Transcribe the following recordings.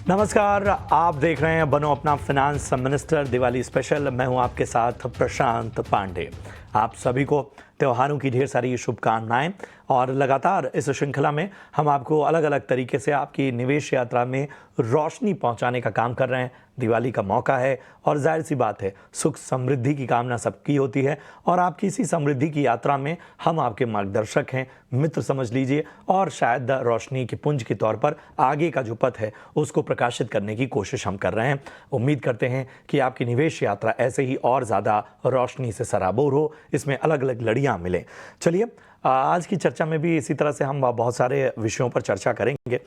नमस्कार, आप देख रहे हैं बनो अपना फाइनेंस मिनिस्टर दिवाली स्पेशल। मैं हूं आपके साथ प्रशांत पांडे। आप सभी को त्योहारों की ढेर सारी शुभकामनाएं। और लगातार इस श्रृंखला में हम आपको अलग अलग तरीके से आपकी निवेश यात्रा में रोशनी पहुंचाने का काम कर रहे हैं। दिवाली का मौका है और जाहिर सी बात है, सुख समृद्धि की कामना सबकी होती है और आपकी इसी समृद्धि की यात्रा में हम आपके मार्गदर्शक हैं, मित्र समझ लीजिए, और शायद रोशनी की पुंज के तौर पर आगे का जो पथ है उसको प्रकाशित करने की कोशिश हम कर रहे हैं। उम्मीद करते हैं कि आपकी निवेश यात्रा ऐसे ही और ज़्यादा रोशनी से सराबोर हो, इसमें अलग अलग लड़ियाँ मिलें। चलिए, आज की चर्चा में भी इसी तरह से हम बहुत सारे विषयों पर चर्चा करेंगे।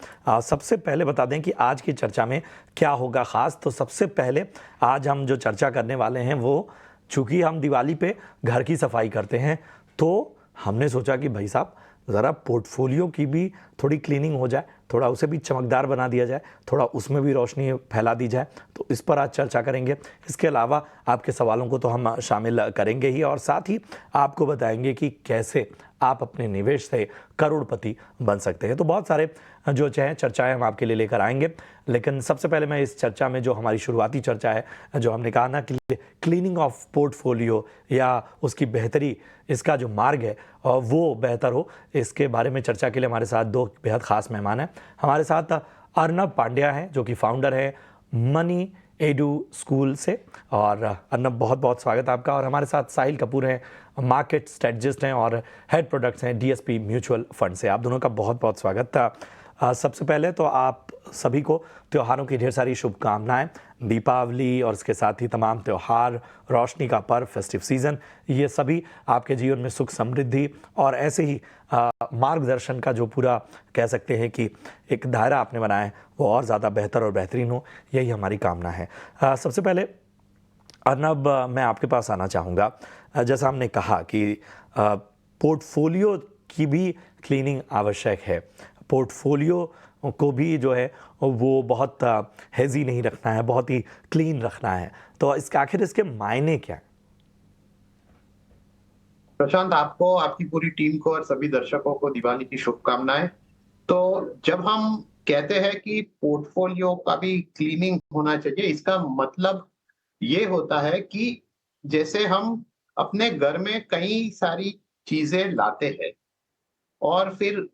सबसे पहले बता दें कि आज की चर्चा में क्या होगा ख़ास। तो सबसे पहले आज हम जो चर्चा करने वाले हैं वो, चूँकि हम दिवाली पे घर की सफाई करते हैं, तो हमने सोचा कि भाई साहब ज़रा पोर्टफोलियो की भी थोड़ी क्लीनिंग हो जाए, थोड़ा उसे भी चमकदार बना दिया जाए, थोड़ा उसमें भी रोशनी फैला दी जाए। तो इस पर आज चर्चा करेंगे। इसके अलावा आपके सवालों को तो हम शामिल करेंगे ही, और साथ ही आपको बताएंगे कि कैसे आप अपने निवेश से करोड़पति बन सकते हैं। तो बहुत सारे जो चाहे चर्चाएं हम आपके लिए लेकर आएंगे। लेकिन सबसे पहले मैं इस चर्चा में, जो हमारी शुरुआती चर्चा है, जो हमने कहा ना कि क्लीनिंग ऑफ पोर्टफोलियो या उसकी बेहतरी, इसका जो मार्ग है वो बेहतर हो, इसके बारे में चर्चा के लिए हमारे साथ दो बेहद खास मेहमान हैं। हमारे साथ अर्नब पांड्या हैं, जो कि फाउंडर है मनी एडू स्कूल से। और अर्नब, बहुत बहुत स्वागत आपका। और हमारे साथ साहिल कपूर हैं, मार्केट स्ट्रेटजिस्ट हैं और हेड प्रोडक्ट्स हैं डीएसपी म्यूचुअल फंड से। आप दोनों का बहुत बहुत स्वागत। सबसे पहले तो आप सभी को त्योहारों की ढेर सारी शुभकामनाएं। दीपावली और इसके साथ ही तमाम त्यौहार, रोशनी का पर्व, फेस्टिव सीज़न, ये सभी आपके जीवन में सुख समृद्धि और ऐसे ही मार्गदर्शन का जो पूरा कह सकते हैं कि एक दायरा आपने बनाया है वो और ज़्यादा बेहतर और बेहतरीन हो, यही हमारी कामना है। सबसे पहले अर्नब, मैं आपके पास आना चाहूँगा। जैसा हमने कहा कि पोर्टफोलियो की भी क्लीनिंग आवश्यक है। पोर्टफोलियो को भी जो है वो बहुत हेजी नहीं रखना है, बहुत ही क्लीन रखना है। तो इसके आखिर इसके मायने क्या है? प्रशांत, आपको, आपकी पूरी टीम को और सभी दर्शकों को दिवाली की शुभकामनाएं। तो जब हम कहते हैं कि पोर्टफोलियो का भी क्लीनिंग होना चाहिए, इसका मतलब ये होता है कि जैसे हम अपने घर में कई सारी चीजें लाते हैं और फिर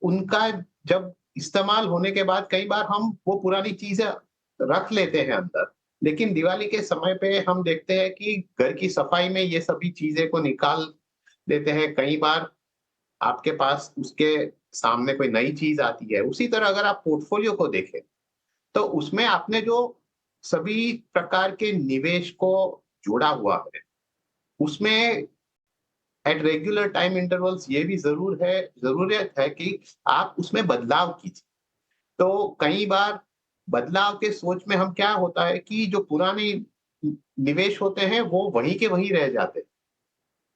उनका जब इस्तेमाल होने के बाद कई बार हम वो पुरानी चीजें रख लेते हैं अंदर। लेकिन दिवाली के समय पे हम देखते हैं कि घर की सफाई में ये सभी चीजें को निकाल देते हैं। कई बार आपके पास उसके सामने कोई नई चीज आती है। उसी तरह अगर आप पोर्टफोलियो को देखें, तो उसमें आपने जो सभी प्रकार के निवेश को जोड़ा हुआ है, उसमें एट रेगुलर टाइम इंटरवल्स ये भी ज़रूरत है कि आप उसमें बदलाव कीजिए। तो कई बार बदलाव के सोच में हम, क्या होता है कि जो पुराने निवेश होते हैं वो वहीं के वहीं रह जाते हैं।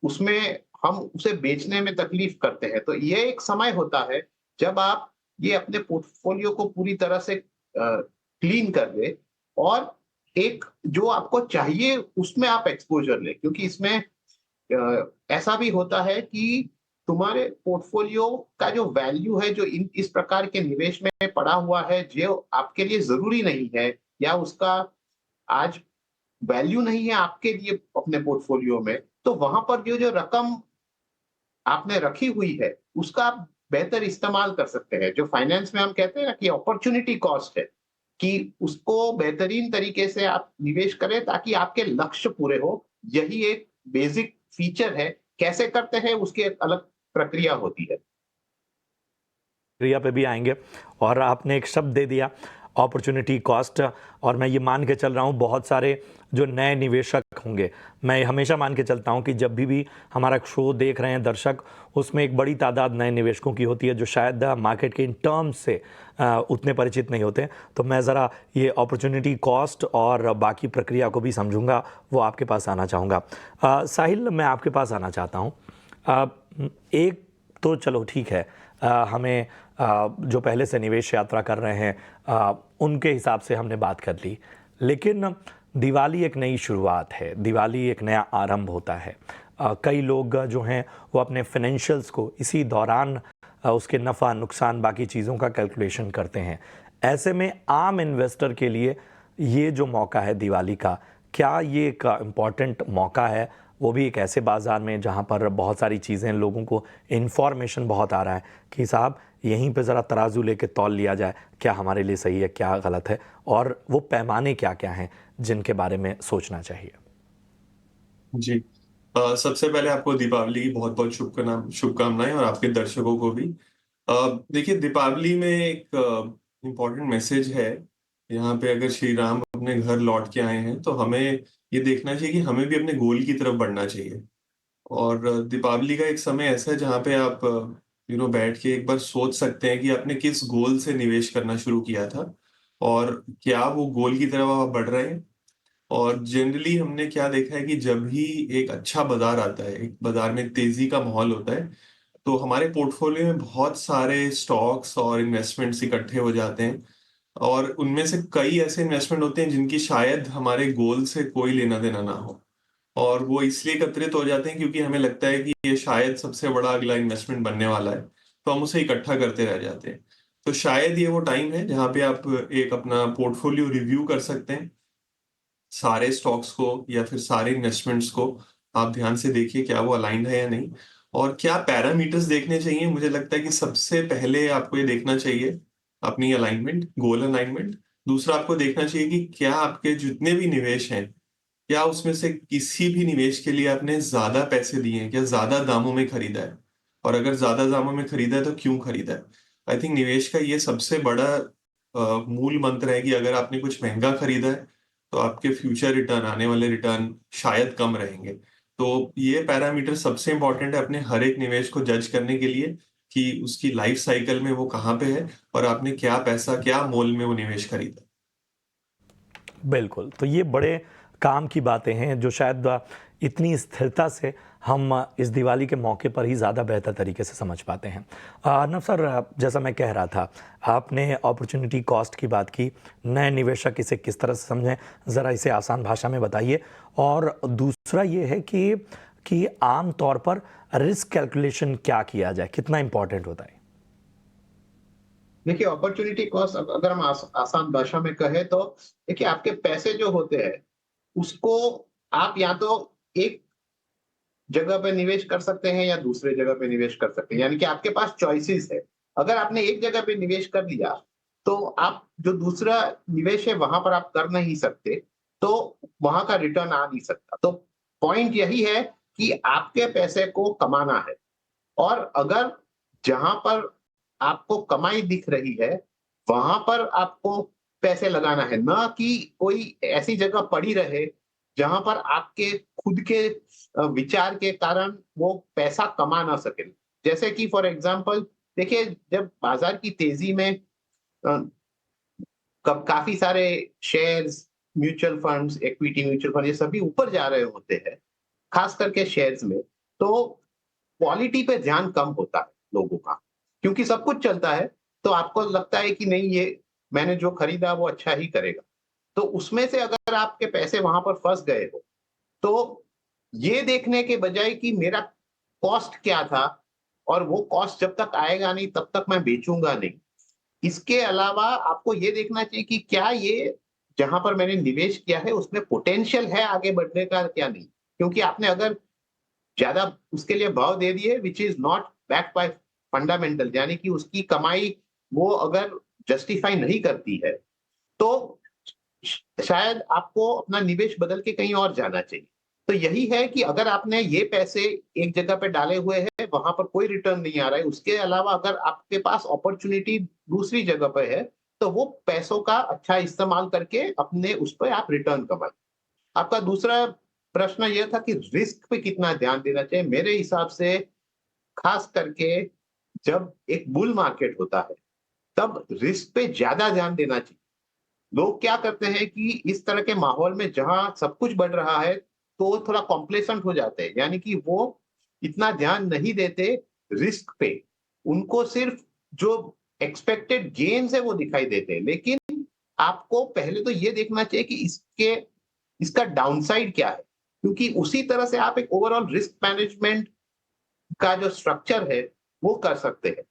उसमें हम उसे बेचने में तकलीफ करते हैं। तो ये एक समय होता है जब आप ये अपने पोर्टफोलियो को पूरी तरह से क्लीन कर दें और एक जो आपको चाहिए उसमें आप एक्सपोज़र लें। क्योंकि इसमें ऐसा भी होता है कि तुम्हारे पोर्टफोलियो का जो वैल्यू है, जो इस प्रकार के निवेश में पड़ा हुआ है, जो आपके लिए ज़रूरी नहीं है या उसका आज वैल्यू नहीं है आपके लिए अपने पोर्टफोलियो में, तो वहाँ पर जो रकम आपने रखी हुई है, उसका आप बेहतर इस्तेमाल कर सकते हैं। जो फाइनेंस में हम कहते हैं ना कि अपॉर्च्युनिटी कॉस्ट है, कि उसको बेहतरीन तरीके से आप निवेश करें ताकि आपके लक्ष्य पूरे हो। यही एक बेसिक फीचर है। कैसे करते हैं उसकी एक अलग प्रक्रिया होती है। क्रिया पे भी आएंगे। और आपने एक शब्द दे दिया, अपॉर्चुनिटी कॉस्ट। और मैं ये मान के चल रहा हूँ बहुत सारे जो नए निवेशक होंगे, मैं हमेशा मान के चलता हूँ कि जब भी हमारा शो देख रहे हैं दर्शक, उसमें एक बड़ी तादाद नए निवेशकों की होती है जो शायद मार्केट के इन टर्म्स से उतने परिचित नहीं होते। तो मैं ज़रा ये अपॉर्चुनिटी कॉस्ट और बाकी प्रक्रिया को भी समझूंगा, वो आपके पास आना चाहूँगा। साहिल, मैं आपके पास आना चाहता हूँ। एक तो चलो ठीक है, हमें जो पहले से निवेश यात्रा कर रहे हैं उनके हिसाब से हमने बात कर ली। लेकिन दिवाली एक नई शुरुआत है, दिवाली एक नया आरंभ होता है। कई लोग जो हैं वो अपने फाइनेंशियल्स को इसी दौरान उसके नफ़ा नुकसान बाकी चीज़ों का कैलकुलेशन करते हैं। ऐसे में आम इन्वेस्टर के लिए ये जो मौका है दिवाली का, क्या ये एक इम्पॉर्टेंट मौका है, वो भी एक ऐसे बाज़ार में जहाँ पर बहुत सारी चीज़ें, लोगों को इन्फॉर्मेशन बहुत आ रहा है कि साहब यहीं पे ज़रा तराजू लेके तौल लिया जाए, क्या हमारे लिए सही है, क्या गलत है, और वो पैमाने क्या क्या हैं जिनके बारे में सोचना चाहिए। जी। सबसे पहले आपको दीपावली की बहुत बहुत शुभकामनाएं और आपके दर्शकों को भी। देखिए, दीपावली में एक इम्पोर्टेंट मैसेज है। यहाँ पे अगर श्री राम अपने घर लौट के आए हैं तो हमें ये देखना चाहिए कि हमें भी अपने गोल की तरफ बढ़ना चाहिए। और दीपावली का एक समय ऐसा है जहाँ पे आप बैठ के एक बार सोच सकते हैं कि आपने किस गोल से निवेश करना शुरू किया था और क्या वो गोल की तरफ आप बढ़ रहे हैं। और जनरली हमने क्या देखा है कि जब भी एक अच्छा बाजार आता है, एक बाजार में तेजी का माहौल होता है, तो हमारे पोर्टफोलियो में बहुत सारे स्टॉक्स और इन्वेस्टमेंट्स इकट्ठे हो जाते हैं। और उनमें से कई ऐसे इन्वेस्टमेंट होते हैं जिनकी शायद हमारे गोल से कोई लेना देना ना हो, और वो इसलिए एकत्रित हो जाते हैं क्योंकि हमें लगता है कि ये शायद सबसे बड़ा अगला इन्वेस्टमेंट बनने वाला है, तो हम उसे इकट्ठा करते रह जाते हैं। तो शायद ये वो टाइम है जहाँ पे आप एक अपना पोर्टफोलियो रिव्यू कर सकते हैं। सारे स्टॉक्स को या फिर सारे इन्वेस्टमेंट्स को आप ध्यान से देखिए, क्या वो अलाइंड है या नहीं, और क्या पैरामीटर्स देखने चाहिए। मुझे लगता है कि सबसे पहले आपको ये देखना चाहिए अपनी अलाइनमेंट, गोल अलाइनमेंट। दूसरा, आपको देखना चाहिए कि क्या आपके जितने भी निवेश हैं, क्या उसमें से किसी भी निवेश के लिए आपने ज्यादा पैसे दिए हैं, क्या ज्यादा दामों में खरीदा है, और अगर ज्यादा दामों में खरीदा है तो क्यों खरीदा है। आई थिंक निवेश का ये सबसे बड़ा मूल मंत्र है कि अगर आपने कुछ महंगा खरीदा है तो आपके फ्यूचर रिटर्न, आने वाले रिटर्न शायद कम रहेंगे। तो ये पैरामीटर सबसे इंपॉर्टेंट है अपने हर एक निवेश को जज करने के लिए कि उसकी लाइफ साइकिल में वो कहाँ पे है और आपने क्या पैसा, क्या मोल में वो निवेश खरीदा। बिल्कुल, तो ये बड़े काम की बातें हैं जो शायद इतनी स्थिरता से हम इस दिवाली के मौके पर ही ज़्यादा बेहतर तरीके से समझ पाते हैं। अर्नब सर, जैसा मैं कह रहा था, आपने अपॉर्चुनिटी कॉस्ट की बात की, नए निवेशक इसे किस तरह से समझें, ज़रा इसे आसान भाषा में बताइए। और दूसरा ये है कि आम तौर पर रिस्क कैलकुलेशन क्या किया जाए, कितना इम्पोर्टेंट होता है? देखिए, अपॉर्चुनिटी कॉस्ट अगर हम आसान भाषा में कहें तो देखिए, आपके पैसे जो होते हैं उसको आप या तो एक जगह पे निवेश कर सकते हैं या दूसरे जगह पे निवेश कर सकते हैं, यानी कि आपके पास चॉइसेस है। अगर आपने एक जगह पे निवेश कर लिया तो आप जो दूसरा निवेश है वहां पर आप कर नहीं सकते, तो वहां का रिटर्न आ नहीं सकता। तो पॉइंट यही है कि आपके पैसे को कमाना है, और अगर जहां पर आपको कमाई दिख रही है वहां पर आपको पैसे लगाना है, ना कि कोई ऐसी जगह पड़ी रहे जहां पर आपके खुद के विचार के कारण वो पैसा कमा ना सके। जैसे कि फॉर एग्जांपल देखिए, जब बाजार की तेजी में काफी सारे shares, mutual funds, equity mutual fund, ये सभी ऊपर जा रहे होते हैं, खास करके शेयर्स में, तो क्वालिटी पे ध्यान कम होता है लोगों का, क्योंकि सब कुछ चलता है तो आपको लगता है कि नहीं, ये मैंने जो खरीदा वो अच्छा ही करेगा। तो उसमें से अगर आपके पैसे वहां पर फंस गए हो, तो ये देखने के बजाय कि मेरा कॉस्ट क्या था और वो कॉस्ट जब तक आएगा नहीं तब तक मैं बेचूंगा नहीं, इसके अलावा आपको ये देखना चाहिए कि क्या ये जहां पर मैंने निवेश किया है उसमें पोटेंशियल है आगे बढ़ने का क्या नहीं। क्योंकि आपने अगर ज्यादा उसके लिए भाव दे दिए which is not backed by fundamental, यानी कि उसकी कमाई वो अगर जस्टिफाई नहीं करती है, तो शायद आपको अपना निवेश बदल के कहीं और जाना चाहिए। तो यही है कि अगर आपने ये पैसे एक जगह पे डाले हुए हैं, वहां पर कोई रिटर्न नहीं आ रहा है, उसके अलावा अगर आपके पास अपॉर्चुनिटी दूसरी जगह पे है, तो वो पैसों का अच्छा इस्तेमाल करके अपने उस पर आप रिटर्न कमाए। आपका दूसरा प्रश्न यह था कि रिस्क पे कितना ध्यान देना चाहिए। मेरे हिसाब से खास करके जब एक बुल मार्केट होता है, तब रिस्क पे ज्यादा ध्यान देना चाहिए। लोग क्या करते हैं कि इस तरह के माहौल में जहां सब कुछ बढ़ रहा है तो वो थोड़ा कॉम्प्लेसेंट हो जाते हैं, यानी कि वो इतना ध्यान नहीं देते रिस्क पे। उनको सिर्फ जो एक्सपेक्टेड गेन्स है वो दिखाई देते हैं, लेकिन आपको पहले तो ये देखना चाहिए कि इसका डाउनसाइड क्या है, क्योंकि उसी तरह से आप एक ओवरऑल रिस्क मैनेजमेंट का जो स्ट्रक्चर है वो कर सकते हैं।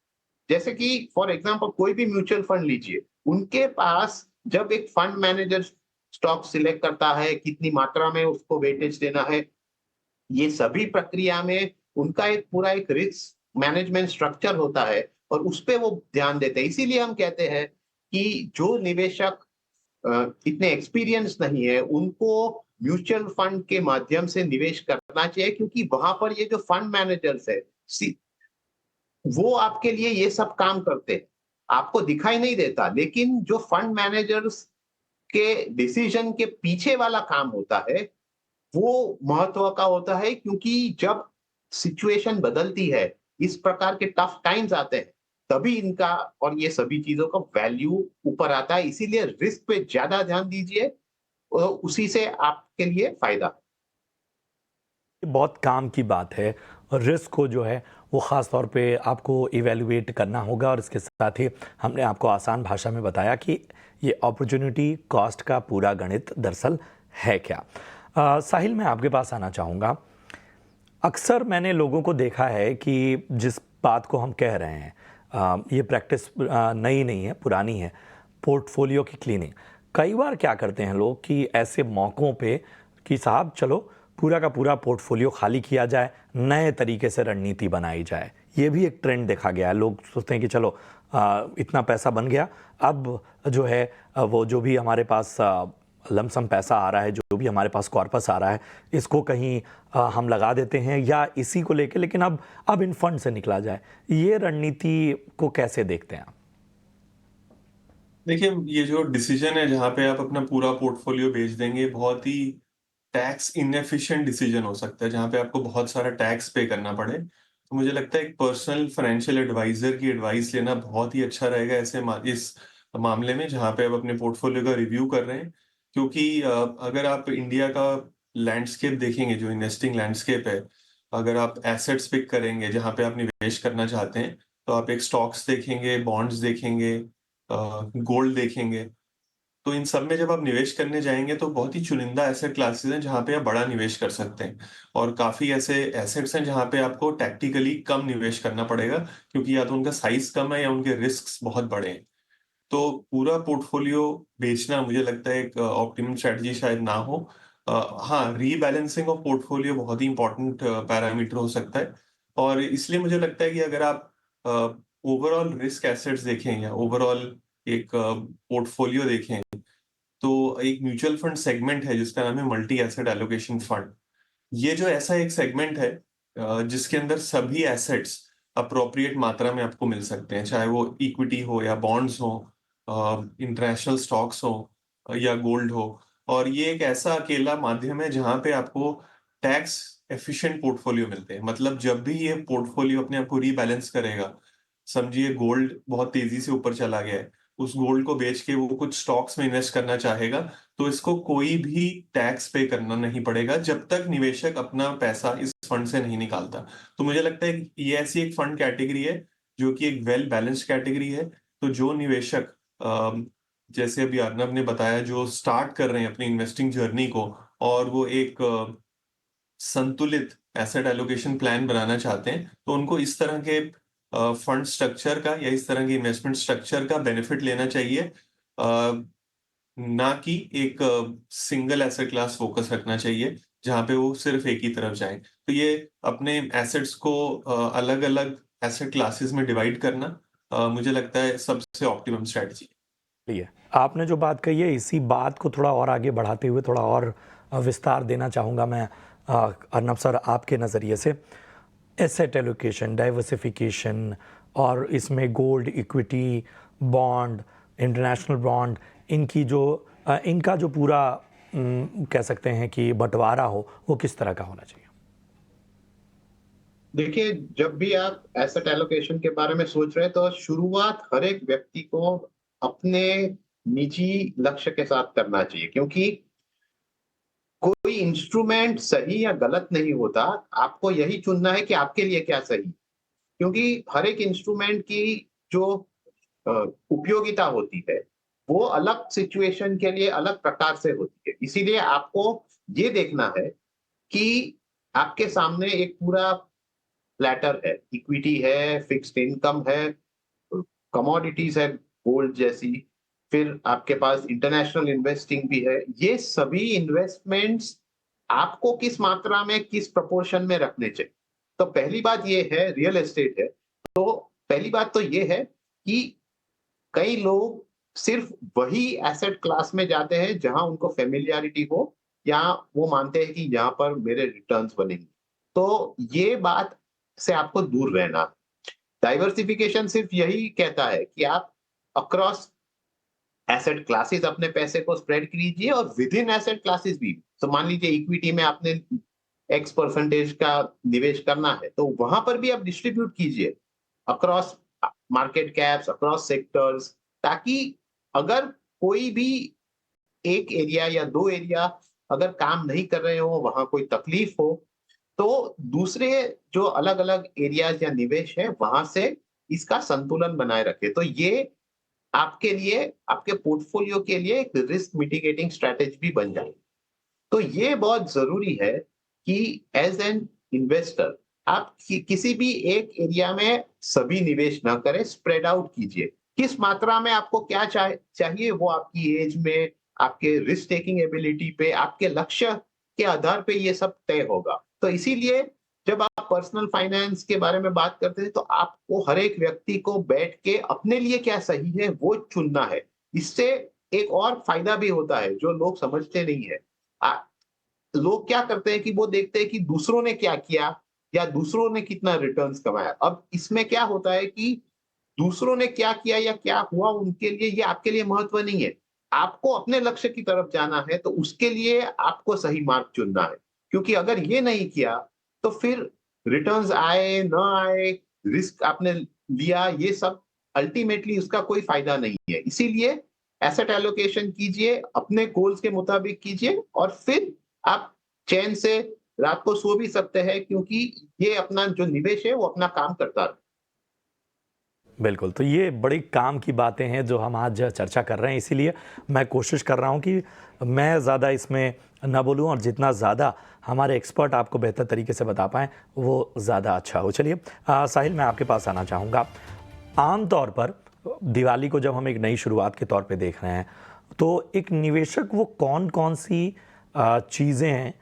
जैसे कि फॉर एग्जांपल कोई भी म्यूचुअल फंड लीजिए, उनके पास जब एक फंड मैनेजर स्टॉक सिलेक्ट करता है, कितनी मात्रा में उसको वेटेज देना है, ये सभी प्रक्रिया में उनका एक रिस्क मैनेजमेंट स्ट्रक्चर होता है और उस पे वो ध्यान देते हैं। इसीलिए हम कहते हैं कि जो निवेशक इतने एक्सपीरियंस नहीं है, उनको म्यूचुअल फंड के माध्यम से निवेश करना चाहिए, क्योंकि वहां पर ये जो फंड मैनेजर्स है, वो आपके लिए ये सब काम करते हैं। आपको दिखाई नहीं देता, लेकिन जो फंड मैनेजर्स के डिसीजन के पीछे वाला काम होता है, वो महत्व का होता है, क्योंकि जब सिचुएशन बदलती है, इस प्रकार के टफ टाइम्स आते हैं, तभी इनका और ये सभी चीजों का वैल्यू ऊपर आता है। इसीलिए रिस्क पे ज्यादा ध्यान दीजिए और उसी से आपके लिए फायदा। ये बहुत काम की बात है और रिस्क को जो है वो ख़ास तौर पे आपको इवैल्यूएट करना होगा और इसके साथ ही हमने आपको आसान भाषा में बताया कि ये अपॉर्चुनिटी कॉस्ट का पूरा गणित दरअसल है क्या। साहिल, मैं आपके पास आना चाहूँगा। अक्सर मैंने लोगों को देखा है कि जिस बात को हम कह रहे हैं, ये प्रैक्टिस नई नहीं है, पुरानी है, पोर्टफोलियो की क्लीनिंग। कई बार क्या करते हैं लोग कि ऐसे मौक़ों पे कि साहब चलो पूरा का पूरा पोर्टफोलियो खाली किया जाए, नए तरीके से रणनीति बनाई जाए। ये भी एक ट्रेंड देखा गया है। लोग सोचते हैं कि चलो इतना पैसा बन गया, अब जो है वो जो भी हमारे पास लमसम पैसा आ रहा है, जो भी हमारे पास कॉर्पस आ रहा है, इसको कहीं हम लगा देते हैं या इसी को लेके, लेकिन अब इन फंड से निकला जाए। ये रणनीति को कैसे देखते हैं आप? देखिए, ये जो डिसीजन है जहाँ पे आप अपना पूरा पोर्टफोलियो बेच देंगे, बहुत ही टैक्स इनएफिशिएंट डिसीजन हो सकता है, जहाँ पे आपको बहुत सारा टैक्स पे करना पड़े। तो मुझे लगता है एक पर्सनल फाइनेंशियल एडवाइजर की एडवाइस लेना बहुत ही अच्छा रहेगा इस मामले में, जहाँ पे आप अपने पोर्टफोलियो का रिव्यू कर रहे हैं। क्योंकि अगर आप इंडिया का लैंडस्केप देखेंगे, जो इन्वेस्टिंग लैंडस्केप है, अगर आप एसेट्स पिक करेंगे जहाँ पे आप निवेश करना चाहते हैं, तो आप एक स्टॉक्स देखेंगे, बॉन्ड्स देखेंगे, गोल्ड देखेंगे। तो इन सब में जब आप निवेश करने जाएंगे तो बहुत ही चुनिंदा एसेट क्लासेस हैं जहां पे आप बड़ा निवेश कर सकते हैं, और काफी ऐसे एसेट्स हैं जहां पे आपको टैक्टिकली कम निवेश करना पड़ेगा, क्योंकि या तो उनका साइज कम है या उनके रिस्क बहुत बड़े हैं। तो पूरा पोर्टफोलियो बेचना मुझे लगता है एक ऑप्टिमम स्ट्रेटजी शायद ना हो। हाँ, रीबैलेंसिंग ऑफ पोर्टफोलियो बहुत ही इंपॉर्टेंट पैरामीटर हो सकता है, और इसलिए मुझे लगता है कि अगर आप ओवरऑल रिस्क एसेट्स देखें या ओवरऑल एक पोर्टफोलियो देखें, तो एक म्यूचुअल फंड सेगमेंट है जिसका नाम है मल्टी एसेट एलोकेशन फंड। ये जो ऐसा एक सेगमेंट है जिसके अंदर सभी एसेट्स अप्रोप्रिएट मात्रा में आपको मिल सकते हैं, चाहे वो इक्विटी हो या बॉन्ड्स हो, इंटरनेशनल स्टॉक्स हो या गोल्ड हो। और ये एक ऐसा अकेला माध्यम है जहां पे आपको टैक्स एफिशिएंट पोर्टफोलियो मिलते हैं। मतलब जब भी ये पोर्टफोलियो अपने आप को रीबैलेंस करेगा, समझिए गोल्ड बहुत तेजी से ऊपर चला गया है, उस गोल्ड को बेच के वो कुछ स्टॉक्स में इन्वेस्ट करना चाहेगा, तो इसको कोई भी टैक्स पे करना नहीं पड़ेगा जब तक निवेशक अपना पैसा इस फंड से नहीं निकालता। तो मुझे लगता है कि ये ऐसी एक फंड कैटेगरी है जो कि एक वेल बैलेंस्ड कैटेगरी है। तो जो निवेशक जैसे अभी अर्नब ने बताया, जो स्टार्ट कर रहे हैं अपनी इन्वेस्टिंग जर्नी को, और वो एक संतुलित एसेट एलोकेशन प्लान बनाना चाहते हैं, तो उनको इस तरह के फंड स्ट्रक्चर का या इस तरह के इन्वेस्टमेंट स्ट्रक्चर का बेनिफिट लेना चाहिए, ना कि एक सिंगल एसेट क्लास फोकस रखना चाहिए जहां पे वो सिर्फ एक ही तरफ जाए। तो ये अपने एसेट्स को अलग अलग एसेट क्लासेस में डिवाइड करना मुझे लगता है सबसे ऑप्टिमम स्ट्रेटजी। लिए आपने जो बात कही है, इसी बात को थोड़ा और आगे बढ़ाते हुए थोड़ा और विस्तार देना चाहूँगा मैं अर्नब सर, आपके नज़रिए से एसेट एलोकेशन, डाइवर्सिफिकेशन और इसमें gold, equity, bond, international bond, इनका जो पूरा कह सकते हैं कि बंटवारा हो, वो किस तरह का होना चाहिए? देखिए, जब भी आप एसेट एलोकेशन के बारे में सोच रहे हैं, तो शुरुआत हर एक व्यक्ति को अपने निजी लक्ष्य के साथ करना चाहिए, क्योंकि कोई इंस्ट्रूमेंट सही या गलत नहीं होता। आपको यही चुनना है कि आपके लिए क्या सही, क्योंकि हर एक इंस्ट्रूमेंट की जो अ, उपयोगिता होती है, वो अलग सिचुएशन के लिए अलग प्रकार से होती है। इसीलिए आपको ये देखना है कि आपके सामने एक पूरा प्लेटर है, इक्विटी है, फिक्स्ड इनकम है, कमोडिटीज है, गोल्ड जैसी, फिर आपके पास इंटरनेशनल इन्वेस्टिंग भी है। ये सभी इन्वेस्टमेंट्स आपको किस मात्रा में, किस प्रोपोर्शन में रखने चाहिए। तो पहली बात ये है, रियल एस्टेट है, तो पहली बात तो ये है कि कई लोग सिर्फ वही एसेट क्लास में जाते हैं जहां उनको फेमिलियरिटी हो, या वो मानते हैं कि यहाँ पर मेरे रिटर्न्स बनेंगे। तो ये बात से आपको दूर रहना है। डाइवर्सिफिकेशन सिर्फ यही कहता है कि आप अक्रॉस एसेट क्लासेस अपने पैसे को स्प्रेड कीजिए, और विद इन एसेट क्लासेस भी। तो मान लीजिए इक्विटी में आपने एक्स परसेंटेज का निवेश करना है, तो वहां पर भी आप डिस्ट्रीब्यूट कीजिए across market caps, across sectors, ताकि अगर कोई भी एक एरिया या दो एरिया अगर काम नहीं कर रहे हो, वहां कोई तकलीफ हो, तो दूसरे जो अलग अलग एरियाज या निवेश है वहां से इसका संतुलन बनाए रखे। तो ये आपके लिए, आपके पोर्टफोलियो के लिए एक रिस्क मिटिगेटिंग स्ट्रेटेजी भी बन जाए। तो ये बहुत जरूरी है कि एज एन इन्वेस्टर आप किसी भी एक एरिया में सभी निवेश ना करें, स्प्रेड आउट कीजिए। किस मात्रा में आपको क्या चाहिए वो आपकी एज में, आपके रिस्क टेकिंग एबिलिटी पे, आपके लक्ष्य के आधार पे ये सब तय होगा। तो इसीलिए जब आप पर्सनल फाइनेंस के बारे में बात करते हैं, तो आपको हर एक व्यक्ति को बैठ के अपने लिए क्या सही है वो चुनना है। इससे एक और फायदा भी होता है जो लोग समझते नहीं है। लोग क्या करते हैं कि वो देखते हैं कि दूसरों ने क्या किया या दूसरों ने कितना रिटर्न्स कमाया। अब इसमें क्या होता है कि दूसरों ने क्या किया या क्या हुआ उनके लिए, ये आपके लिए महत्व नहीं है। आपको अपने लक्ष्य की तरफ जाना है, तो उसके लिए आपको सही मार्ग चुनना है। क्योंकि अगर ये नहीं किया तो फिर रिटर्न्स आए ना आए, रिस्क आपने लिया, ये सब अल्टीमेटली उसका कोई फायदा नहीं है। इसीलिए एसेट एलोकेशन कीजिए, अपने गोल्स के मुताबिक कीजिए, और फिर आप चैन से रात को सो भी सकते हैं, क्योंकि ये अपना जो निवेश है वो अपना काम करता है। बिल्कुल, तो ये बड़ी काम की बातें हैं जो हम आज चर्चा कर रहे हैं, इसीलिए मैं कोशिश कर रहा हूँ कि मैं ज़्यादा इसमें ना बोलूँ और जितना ज़्यादा हमारे एक्सपर्ट आपको बेहतर तरीके से बता पाएँ वो ज़्यादा अच्छा हो। चलिए साहिल, मैं आपके पास आना चाहूँगा। आम तौर पर दिवाली को जब हम एक नई शुरुआत के तौर पे देख रहे हैं, तो एक निवेशक वो कौन-कौन सी चीज़ें हैं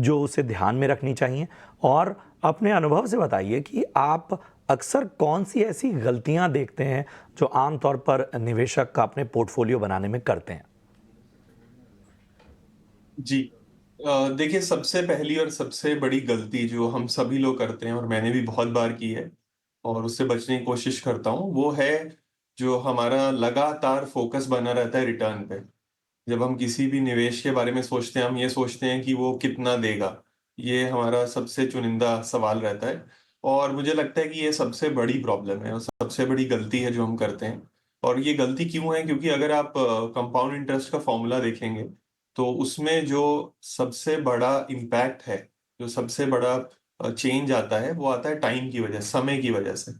जो उसे ध्यान में रखनी चाहिए? और अपने अनुभव से बताइए कि आप अक्सर कौन-सी ऐसी गलतियाँ देखते हैं जो आम तौर पर निवेशक अपने पोर्टफोलियो बनाने में करते हैं? जी। देखिए, सबसे पहली और सबसे बड़ी गलती जो हम सभी लोग करते हैं और मैंने भी बहुत बार की है और उससे बचने की कोशिश करता हूँ, वो है जो हमारा लगातार फोकस बना रहता है रिटर्न पे। जब हम किसी भी निवेश के बारे में सोचते हैं, हम ये सोचते हैं कि वो कितना देगा। ये हमारा सबसे चुनिंदा सवाल रहता है और मुझे लगता है कि ये सबसे बड़ी प्रॉब्लम है और सबसे बड़ी गलती है जो हम करते हैं। और ये गलती क्यों है? क्योंकि अगर आप कंपाउंड इंटरेस्ट का फॉर्मूला देखेंगे, तो उसमें जो सबसे बड़ा इम्पैक्ट है, जो सबसे बड़ा चेंज आता है, वो आता है टाइम की वजह, समय की वजह से।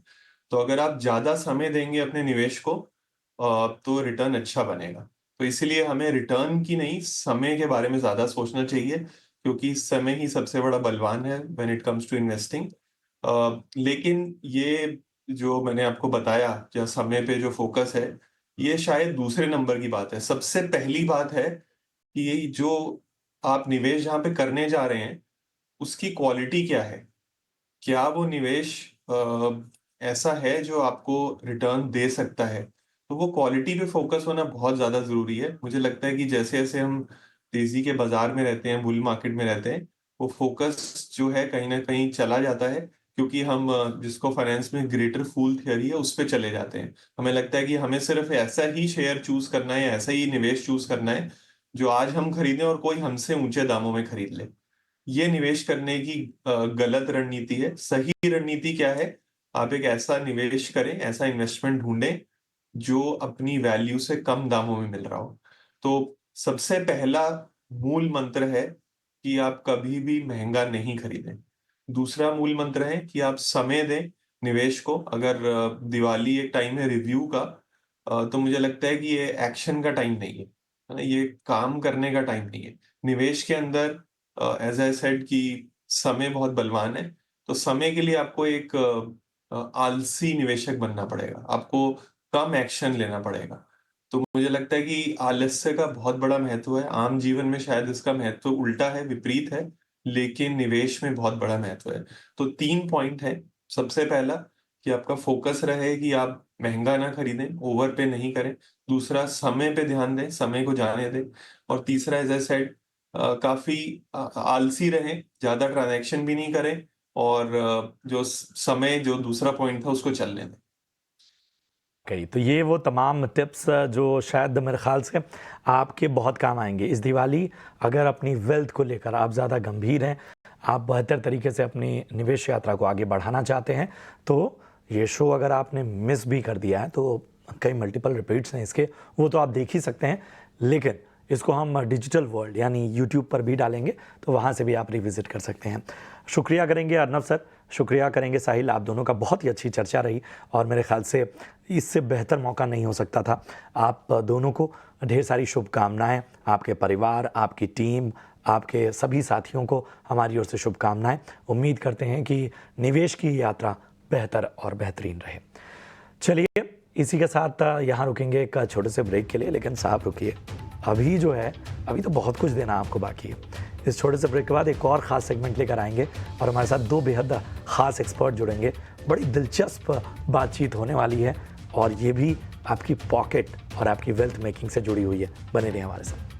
तो अगर आप ज़्यादा समय देंगे अपने निवेश को, तो रिटर्न अच्छा बनेगा। तो इसीलिए हमें रिटर्न की नहीं, समय के बारे में ज्यादा सोचना चाहिए, क्योंकि समय ही सबसे बड़ा बलवान है when it comes to investing. लेकिन ये जो मैंने आपको बताया, जो समय पे जो फोकस है, ये शायद दूसरे नंबर की बात है। सबसे पहली बात है कि ये जो आप निवेश जहाँ पे करने जा रहे हैं, उसकी क्वालिटी क्या है? क्या वो निवेश ऐसा है जो आपको रिटर्न दे सकता है? तो वो क्वालिटी पे फोकस होना बहुत ज्यादा जरूरी है। मुझे लगता है कि जैसे जैसे हम तेजी के बाजार में रहते हैं, बुल मार्केट में रहते हैं, वो फोकस जो है कहीं ना कहीं चला जाता है, क्योंकि हम जिसको फाइनेंस में ग्रेटर फूल थियरी है, उस पे चले जाते हैं। हमें लगता है कि हमें सिर्फ ऐसा ही शेयर चूज करना है, ऐसा ही निवेश चूज करना है जो आज हम खरीदें और कोई हमसे ऊंचे दामों में खरीद ले। ये निवेश करने की गलत रणनीति है। सही रणनीति क्या है? आप एक ऐसा निवेश करें, ऐसा इन्वेस्टमेंट ढूंढें जो अपनी वैल्यू से कम दामों में मिल रहा हो। तो सबसे पहला मूल मंत्र है कि आप कभी भी महंगा नहीं खरीदें। दूसरा मूल मंत्र है कि आप समय दें निवेश को। अगर दिवाली एक टाइम है रिव्यू का, तो मुझे लगता है कि ये एक्शन का टाइम नहीं है ना, ये काम करने का टाइम नहीं है। निवेश के अंदर एज आई सेड कि समय बहुत बलवान है। तो समय के लिए आपको एक आलसी निवेशक बनना पड़ेगा, आपको कम एक्शन लेना पड़ेगा। तो मुझे लगता है कि आलस्य का बहुत बड़ा महत्व है। आम जीवन में शायद इसका महत्व उल्टा है, विपरीत है, लेकिन निवेश में बहुत बड़ा महत्व है। तो 3 पॉइंट है। सबसे पहला कि आपका फोकस रहे कि आप महँगा ना खरीदें, ओवर पे नहीं करें। दूसरा, समय पे ध्यान दें, समय को जाने दें। और तीसरा, एज़ आई सेड, काफ़ी आलसी रहें, ज़्यादा ट्रांज़ैक्शन भी नहीं करें और जो समय जो दूसरा पॉइंट था उसको चलने दें। कही तो ये वो तमाम टिप्स जो शायद मेरे ख्याल से आपके बहुत काम आएंगे इस दिवाली। अगर अपनी वेल्थ को लेकर आप ज़्यादा गंभीर हैं, आप बेहतर तरीके से अपनी निवेश यात्रा को आगे बढ़ाना चाहते हैं, तो ये शो अगर आपने मिस भी कर दिया है तो कई मल्टीपल रिपीट्स हैं इसके, वो तो आप देख ही सकते हैं। लेकिन इसको हम डिजिटल वर्ल्ड यानी यूट्यूब पर भी डालेंगे, तो वहाँ से भी आप रिविजिट कर सकते हैं। शुक्रिया करेंगे अर्नब सर, शुक्रिया करेंगे साहिल, आप दोनों का बहुत ही अच्छी चर्चा रही और मेरे ख्याल से इससे बेहतर मौका नहीं हो सकता था। आप दोनों को ढेर सारी शुभकामनाएं, आपके परिवार, आपकी टीम, आपके सभी साथियों को हमारी ओर से शुभकामनाएं। उम्मीद करते हैं कि निवेश की यात्रा बेहतर और बेहतरीन रहे। चलिए इसी के साथ यहाँ रुकेंगे एक छोटे से ब्रेक के लिए, लेकिन साहब रुकिए, अभी जो है अभी तो बहुत कुछ देना आपको बाकी है। इस छोटे से ब्रेक के बाद एक और ख़ास सेगमेंट लेकर आएंगे और हमारे साथ 2 बेहद ख़ास एक्सपर्ट जुड़ेंगे। बड़ी दिलचस्प बातचीत होने वाली है और ये भी आपकी पॉकेट और आपकी वेल्थ मेकिंग से जुड़ी हुई है। बने रहिए हमारे साथ।